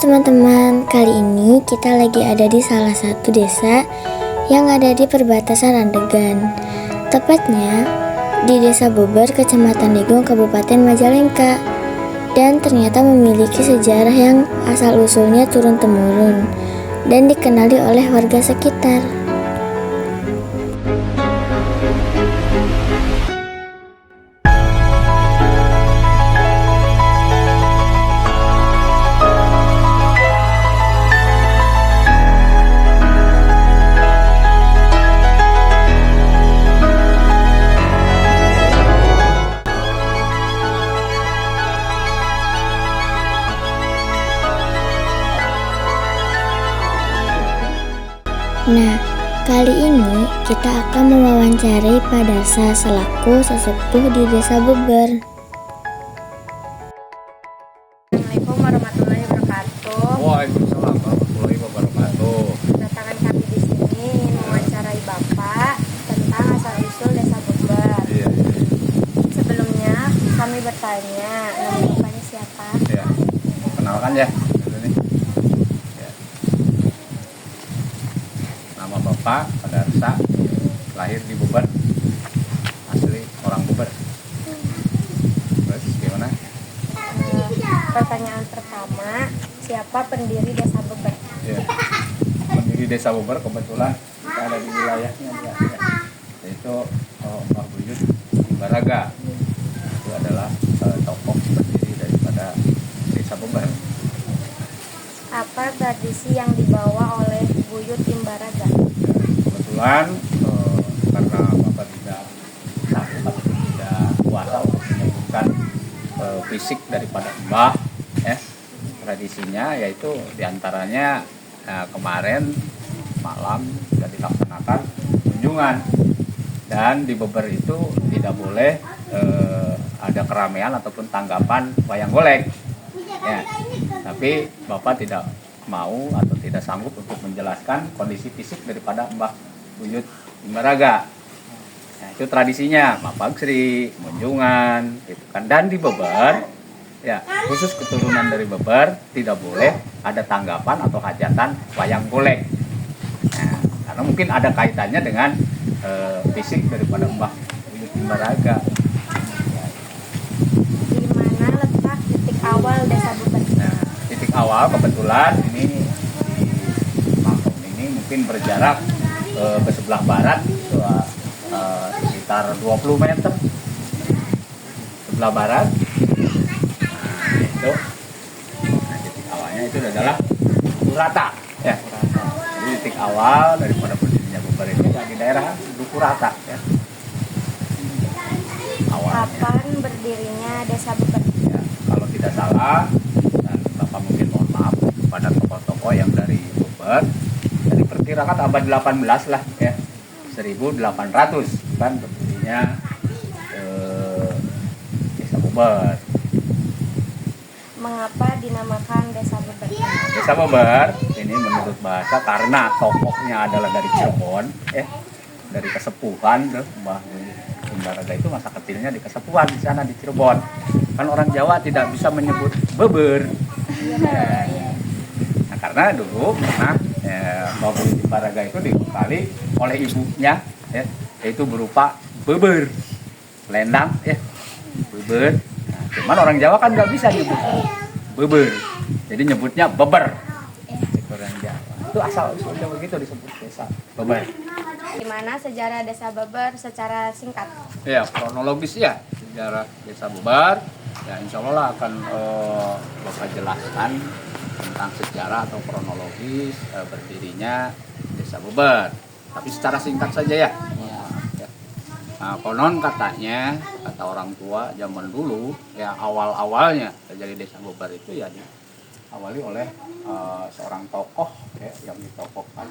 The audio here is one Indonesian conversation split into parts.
teman-teman, kali ini kita lagi ada di salah satu desa yang ada di perbatasan Randegan. Tepatnya di Desa Beber, Kecamatan Degung, Kabupaten Majalengka. Dan ternyata memiliki sejarah yang asal-usulnya turun-temurun dan dikenali oleh warga sekitar. Nah, kali ini kita akan mewawancarai Pak Darsa selaku sesepuh di Desa Beber. Assalamualaikum warahmatullahi wabarakatuh. Waalaikumsalam warahmatullahi wabarakatuh. Kedatangan kami di sini ingin mewawancarai Bapak tentang asal-usul Desa Beber. Iya. Sebelumnya kami bertanya, nama Bapaknya siapa? Ya. Kenalkan ya. Dulu nih. Ya. Nama Bapak Pak Darsa, lahir di Beber, asli orang Beber. Terus gimana? Pertanyaan pertama, siapa pendiri Desa Beber? Ya. Pendiri Desa Beber kebetulan kita ada di wilayahnya ya. Yaitu Mbah Buyut Imbaraga. Itu adalah tokoh pendiri daripada Desa Beber. Apa tradisi yang dibawa oleh Buyut Imbaraga? Kebetulan karena Bapak tidak sanggup atau tidak kuasa untuk menyebutkan fisik daripada Mbah, tradisinya yaitu diantaranya kemarin malam sudah dilaksanakan kunjungan, dan di Beber itu tidak boleh ada keramaian ataupun tanggapan wayang golek. Ya, tapi Bapak tidak mau atau tidak sanggup untuk menjelaskan kondisi fisik daripada Mbah Buyut Imbaraga. Nah, itu tradisinya, Mapagsri, kunjungan, gitu kan. Dan di Beber, ya khusus keturunan dari Beber tidak boleh ada tanggapan atau hajatan wayang golek. Nah, karena mungkin ada kaitannya dengan fisik daripada Mbah Buyut Imbaraga. Di mana letak titik awal Desa Beber? Nah, titik awal kebetulan ini di makam ini mungkin berjarak ke sebelah barat itu, sekitar 20 meter sebelah barat. Nah, itu titik awalnya itu adalah Dukurata ya. Jadi titik awal daripada berdirinya Beber ini di daerah Dukurata ya. Awalnya. Kapan berdirinya Desa Beber? Ya, kalau tidak salah, dan Bapak mungkin mohon maaf kepada tokoh-tokoh yang dari Beber, jadi perkirakan abad 18 lah ya, 1800 kan berdirinya Desa Beber. Mengapa dinamakan Desa Beber? Desa Beber ini menurut bahasa karena tokohnya adalah dari Cirebon ya, dari Kesepuhan tuh, Mbah Imbaraga itu masa kecilnya di Kesepuhan di sana di Cirebon. Kan orang Jawa tidak bisa menyebut Beber. Nah, karena dulu pernah Mbah Buyut Imbaraga itu dibekali oleh ibunya ya, yaitu berupa beber, selendang ya, beber. Nah, cuman orang Jawa kan nggak bisa nyebut beber, jadi nyebutnya beber. Itu orang Jawa. Itu asal usulnya begitu disebut Desa Beber. Gimana sejarah Desa Beber secara singkat? Ya, kronologis ya sejarah Desa Beber. Ya, insya Allah lah akan Bapak jelaskan tentang sejarah atau kronologis berdirinya Desa Beber. Tapi secara singkat saja ya. Ya. Nah, konon katanya, kata orang tua zaman dulu, ya awal-awalnya terjadi Desa Beber itu ya diawali oleh seorang tokoh ya, yang ditokohkan,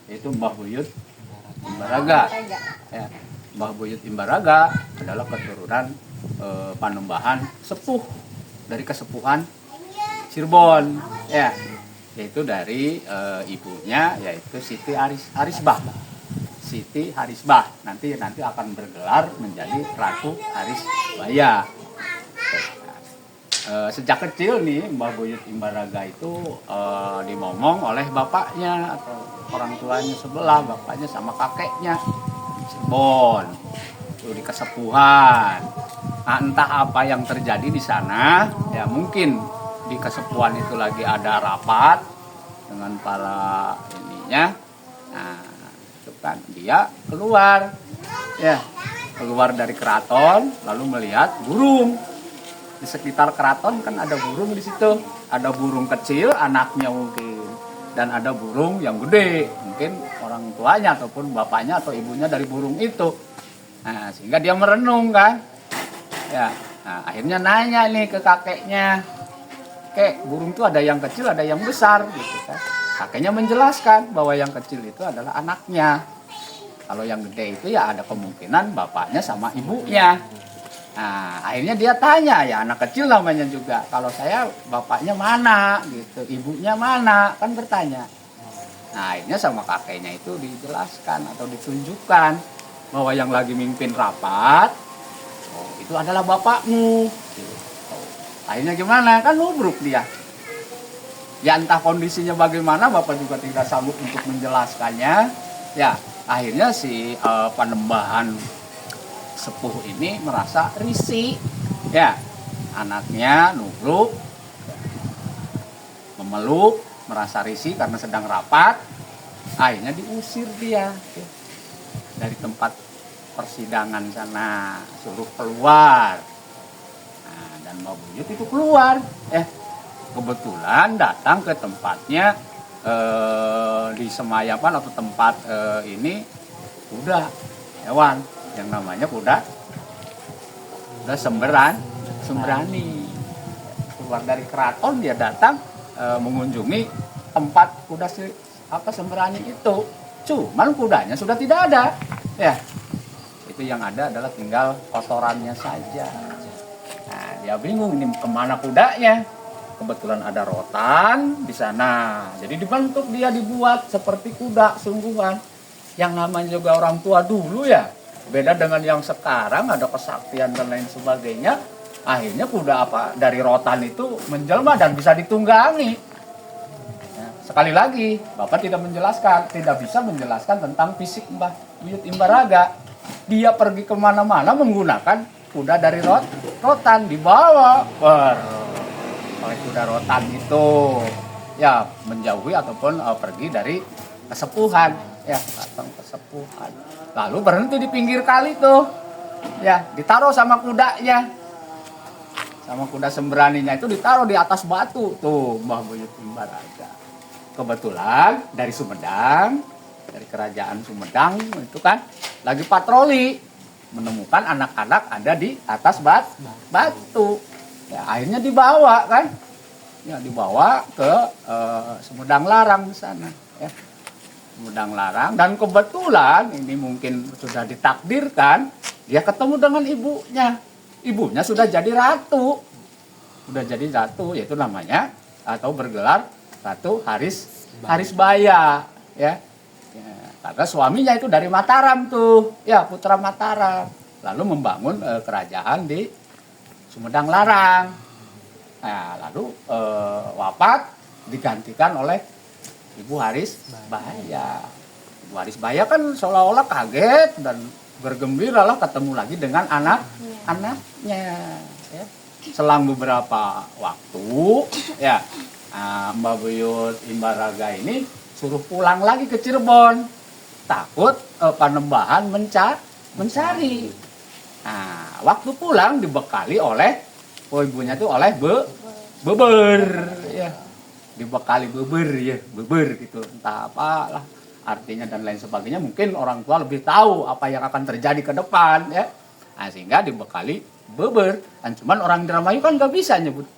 yaitu Mbah Buyut Imbaraga. Ya, Mbah Buyut Imbaraga adalah keturunan Panembahan sepuh dari Kesepuhan Cirebon ya, yaitu dari ibunya yaitu Siti Harisbah. Siti Harisbah nanti akan bergelar menjadi Ratu Harisbaya. sejak kecil nih Mbah Buyut Imbaraga itu dimomong oleh bapaknya atau orang tuanya sebelah, bapaknya sama kakeknya Cirebon itu di kesepuhan. Nah, entah apa yang terjadi di sana, ya mungkin di kesepuhan itu lagi ada rapat dengan para ininya. Nah, itu kan dia keluar dari keraton lalu melihat burung. Di sekitar keraton kan ada burung di situ. Ada burung kecil, anaknya mungkin. Dan ada burung yang gede. Mungkin orang tuanya ataupun bapaknya atau ibunya dari burung itu. Nah, sehingga dia merenung kan. Ya, nah, akhirnya nanya nih ke kakeknya. Kek, burung itu ada yang kecil, ada yang besar gitu kan. Kakeknya menjelaskan bahwa yang kecil itu adalah anaknya. Kalau yang gede itu ya ada kemungkinan bapaknya sama ibunya. Nah, akhirnya dia tanya, ya anak kecil namanya juga. Kalau saya bapaknya mana gitu, ibunya mana, kan bertanya. Nah, akhirnya sama kakeknya itu dijelaskan atau ditunjukkan bahwa yang lagi mimpin rapat, itu adalah bapakmu. Gitu. Akhirnya gimana? Kan nubruk dia. Ya entah kondisinya bagaimana, bapak juga tidak sanggup untuk menjelaskannya. Ya, akhirnya si Panembahan sepuh ini merasa risih, ya anaknya nubruk, memeluk, merasa risih karena sedang rapat, akhirnya diusir dia dari tempat persidangan sana, suruh keluar. Nah, dan Mbah Buyut itu keluar, kebetulan datang ke tempatnya di Semayapan atau tempat ini kuda hewan yang namanya kuda semberani. Keluar dari keraton dia datang mengunjungi tempat kuda semberani itu. Cuman kudanya sudah tidak ada. Ya. Itu yang ada adalah tinggal kotorannya saja. Nah, dia bingung ini kemana kudanya. Kebetulan ada rotan di sana. Jadi dibentuk dia dibuat seperti kuda sungguhan. Yang namanya juga orang tua dulu ya. Beda dengan yang sekarang ada kesaktian dan lain sebagainya. Akhirnya kuda dari rotan itu menjelma dan bisa ditunggangi. Ya, sekali lagi, Bapak tidak bisa menjelaskan tentang fisik Mbah Buyut Imbaraga. Dia pergi kemana-mana menggunakan kuda dari rotan, dibawa oleh kuda rotan itu. Ya, menjauhi ataupun pergi dari kesepuhan. Ya, datang kesepuhan. Lalu berhenti di pinggir kali tuh. Ya, ditaruh sama kudanya. Sama kuda semberaninya itu ditaruh di atas batu tuh Mbah Buyut Imbaraga. Kebetulan dari Sumedang, dari kerajaan Sumedang itu kan lagi patroli, menemukan anak-anak ada di atas batu. Ya, akhirnya dibawa kan. Ya, dibawa ke Sumedang Larang di sana, ya. Sumedang Larang, dan kebetulan ini mungkin sudah ditakdirkan dia ketemu dengan ibunya. Ibunya sudah jadi ratu. Yaitu namanya atau bergelar Ratu Harisbaya, ya. Karena suaminya itu dari Mataram tuh, ya, putra Mataram. Lalu membangun kerajaan di Sumedang Larang. Nah, lalu wafat digantikan oleh Ibu Harisbaya. Ibu Harisbaya kan seolah-olah kaget dan bergembira lah ketemu lagi dengan anaknya. Ya. Selang beberapa waktu, ya, Mbah Buyut Imbaraga ini suruh pulang lagi ke Cirebon. Takut Panembahan mencari. Nah, waktu pulang dibekali oleh ibunya itu oleh beber, ya. Dibekali beber gitu, entah apalah artinya dan lain sebagainya. Mungkin orang tua lebih tahu apa yang akan terjadi ke depan, ya. Nah, sehingga dibekali beber. Dan cuman orang Indramayu kan nggak bisa nyebut,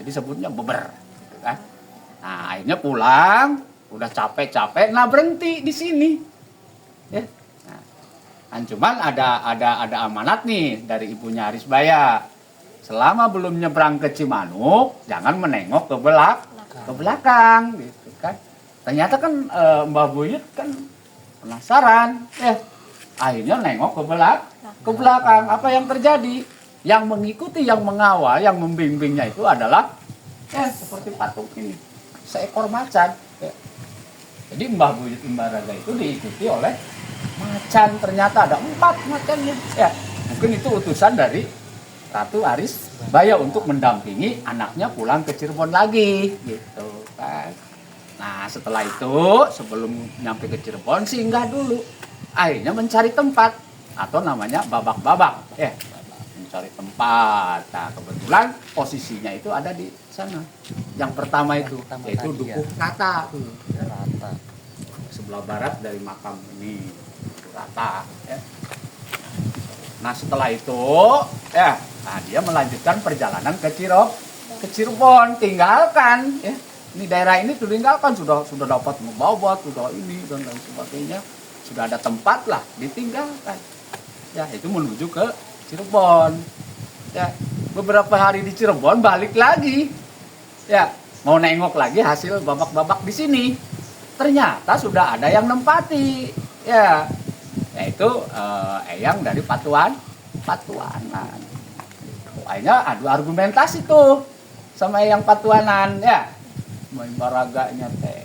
jadi sebutnya beber, gitu kan. Nah, akhirnya pulang, udah capek-capek, nah berhenti di sini, ya. Nah, dan cuman ada amanat nih dari ibunya Harisbaya. Selama belum nyebrang ke Cimanuk, jangan menengok ke belakang, gitu kan. Ternyata kan Mbah Buyut kan penasaran, akhirnya nengok ke belakang. Apa yang terjadi? Yang mengikuti, yang mengawal, yang membimbingnya itu adalah seperti patung ini, seekor macan. Ya. Jadi Mbah Buyut Imbaraga itu diikuti oleh macan, ternyata ada 4 macannya. Ya, mungkin itu utusan dari Ratu Aris Baya untuk mendampingi anaknya pulang ke Cirebon lagi, gitu kan. Nah, setelah itu sebelum nyampe ke Cirebon singgah dulu. Akhirnya mencari tempat atau namanya babak-babak, mencari tempat. Nah, kebetulan posisinya itu ada di sana. Yang pertama itu yaitu Dukuh Rata. Rata. Sebelah barat dari makam ini, Dukuh Rata, ya. Nah, setelah itu dia melanjutkan perjalanan ke Cirebon, tinggalkan ini daerah ini ditinggalkan, sudah dapat membobot, sudah ini dan lain sebagainya, sudah ada tempat lah, ditinggalkan. Ya, itu menuju ke Cirebon. Ya, beberapa hari di Cirebon balik lagi. Ya, mau nengok lagi hasil babak-babak di sini. Ternyata sudah ada yang nempati. Ya, yaitu eyang dari Patuanan. Akhirnya adu argumentasi tuh sama eyang Patuanan, ya. Imbaraganya teh.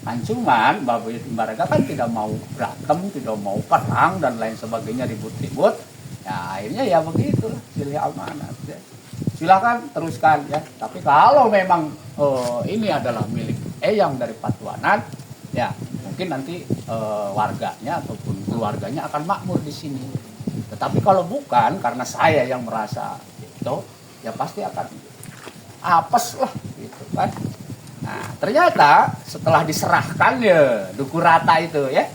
Kan cuman Mbah Buyut Imbaraga kan tidak mau berantem, tidak mau perang dan lain sebagainya, ribut-ribut. Ya akhirnya ya begitulah, silih amanat ya. Silakan teruskan ya. Tapi kalau memang ini adalah milik eyang dari Patuanan, ya mungkin nanti warganya ataupun keluarganya akan makmur di sini. Tetapi kalau bukan, karena saya yang merasa itu, ya pasti akan apes lah gitu kan. Nah, ternyata setelah diserahkan ya Dukuh Rata itu ya,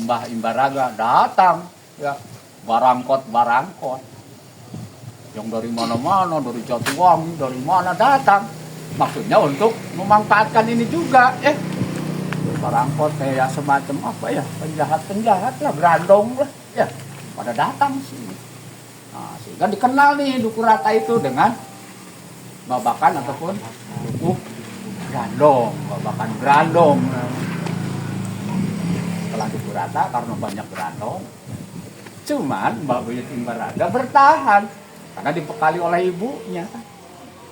Mbah Imbaraga datang ya, barangkot yang dari mana-mana, dari Jatiwangi, dari mana datang, maksudnya untuk memanfaatkan ini juga ya. Barangkot kayak semacam apa ya, penjahat lah, berandong lah ya, pada datang sini. Nah, sehingga dikenal nih Dukuh Rata itu dengan babakan ataupun dukuh Grandong, babakan Grandong. Setelah Dukuh Rata karena banyak Grandong, cuman Mbah Buyut Imbaraga bertahan karena dibekali oleh ibunya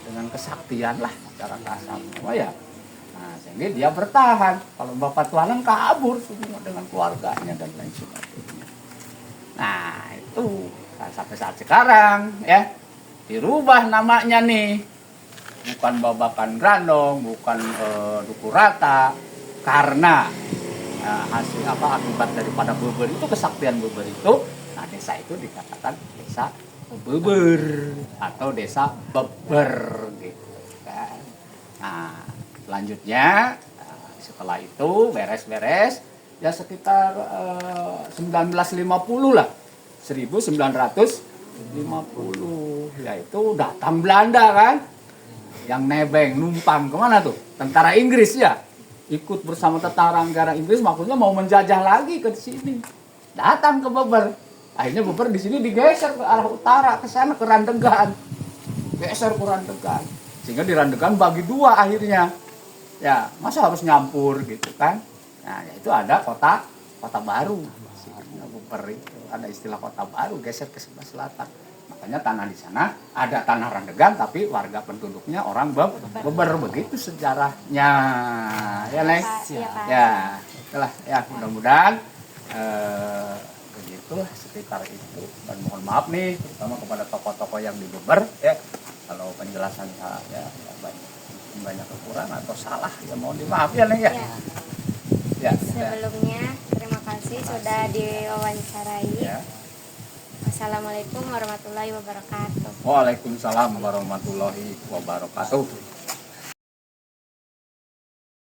dengan kesaktian lah secara kasar. Oh ya, nah sehingga dia bertahan. Kalau Mbah Patuanan kabur semua dengan keluarganya dan lain sebagainya. Nah itu sampai saat sekarang ya dirubah namanya nih, bukan babakan Grandong, bukan Dukuh Rata, karena hasil akibat daripada beber itu, kesaktian beber itu. Nah desa itu dikatakan desa Beber atau desa Beber gitu kan. Nah selanjutnya setelah itu beres-beres ya sekitar 1950 lah, 1950 yaitu datang Belanda kan, yang nebeng numpang kemana tuh, tentara Inggris ya, ikut bersama tentara negara Inggris, maksudnya mau menjajah lagi ke sini, datang ke Beber. Akhirnya Beber di sini digeser ke arah utara, ke sana ke Randegan, geser ke Randegan, sehingga di Randegan bagi dua akhirnya. Ya masa harus nyampur gitu kan. Nah itu ada kota baru, Beber itu ada istilah kota baru, geser ke sebelah selatan. Makanya tanah di sana ada tanah Randegan, tapi warga penduduknya orang Beber, begitu sejarahnya. Ya Neng? Ya, itulah ya, mudah-mudahan begitulah sekitar itu. Dan mohon maaf nih terutama kepada tokoh-tokoh yang di Beber ya, kalau penjelasan saya ya banyak kekurangan atau salah ya mohon dimaaf ya Neng ya. Ya. Sebelumnya terima kasih sudah diwawancarai. Ya. Assalamualaikum warahmatullahi wabarakatuh. Waalaikumsalam warahmatullahi wabarakatuh.